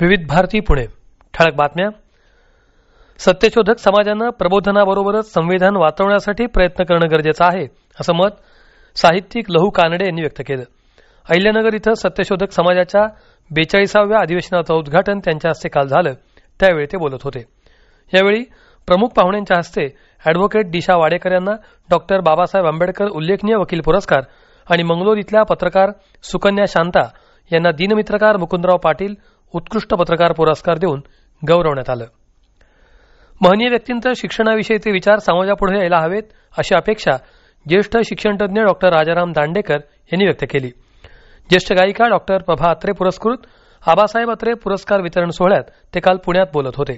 विविध भारती पुणे. ठळक बातम्या. सत्यशोधक समाजानं प्रबोधनाबरोबरच संविधान वाचवण्यासाठी प्रयत्न करणं गरजेचं आहे असं मत साहित्यिक लहू कानडे यांनी व्यक्त केलं. अहिल्यानगर इथं सत्यशोधक समाजाच्या 42व्या अधिवेशनाचं उद्घाटन त्यांच्या हस्ते काल झालं. त्यावेळी ते बोलत होते. यावेळी प्रमुख पाहुण्यांच्या हस्ते अॅडव्होकेट दिशा वाडेकर यांना डॉक्टर बाबासाहेब आंबेडकर उल्लेखनीय वकील पुरस्कार आणि मंगलोर इथल्या पत्रकार सुकन्या शांता यांना दीनमित्रकार मुकुंदराव पाटील उत्कृष्ट पत्रकार पुरस्कार देऊन गौरवण्यात आलं. महनीय व्यक्तींचे शिक्षणाविषयीचे विचार समाजापुढे यायला हवेत अशी अपेक्षा ज्येष्ठ शिक्षणतज्ज्ञ डॉक्टर राजाराम दांडेकर यांनी व्यक्त केली. ज्येष्ठ गायिका डॉक्टर प्रभा अत्रे पुरस्कृत आबासाहेब अत्रे पुरस्कार वितरण सोहळ्यात ते काल पुण्यात बोलत होते.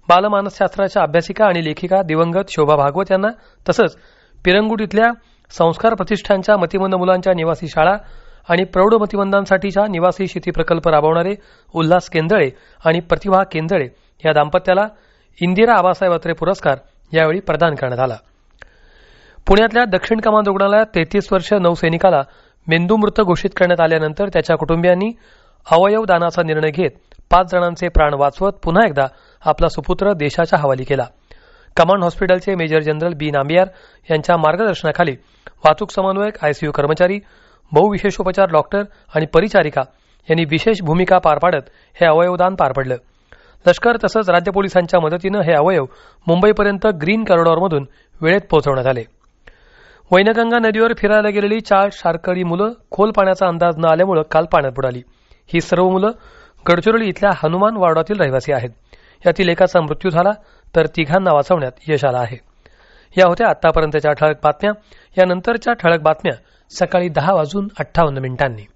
बालमानसशास्त्राच्या अभ्यासिका आणि लेखिका दिवंगत शोभा भागवत यांना तसंच पिरंगुट इथल्या संस्कार प्रतिष्ठानच्या मतिमंद मुलांच्या निवासी शाळा आणि प्रौढ मतिमंदांसाठीच्या निवासी शेती प्रकल्प राबवणारे उल्हास केंदळे आणि प्रतिभा केंदळे या दाम्पत्याला इंदिरा आबासाहेब अत्रे पुरस्कार यावेळी प्रदान करण्यात आला. पुण्यातल्या दक्षिण कमान रुग्णालयात 33 वर्ष नौसैनिकाला मेंदूमृत घोषित करण्यात आल्यानंतर त्याच्या कुटुंबियांनी अवयव दानाचा निर्णय घेत 5 जणांचे प्राण वाचवत पुन्हा एकदा आपला सुपुत्र देशाच्या हवाली केला. कमांड हॉस्पिटलचे मेजर जनरल बी नांबियार यांच्या मार्गदर्शनाखाली वाहतूक समन्वयक, आयसीयू कर्मचारी, बहुविशेषोपचार डॉक्टर आणि परिचारिका यांनी विशेष भूमिका पार पाडत हे अवयवदान पार पडलं. लष्कर तसंच राज्य पोलिसांच्या मदतीनं हे अवयव मुंबईपर्यंत ग्रीन कॉरिडॉरमधून वेळेत पोहोचवण्यात आले. वैनगंगा नदीवर फिरायला गेलेली 4 शाळकरी मुलं खोल पाण्याचा अंदाज न आल्यामुळे काल पाण्यात बुडाली. ही सर्व मुलं गडचिरोली इथल्या हनुमान वार्डातील रहिवासी आहेत. यातील एकाचा मृत्यू झाला तर 3घांना वाचवण्यात यश आलं आहे. या होत्या आतापर्यंतच्या ठळक बातम्या. यानंतरच्या ठळक बातम्या सकाळी 10:58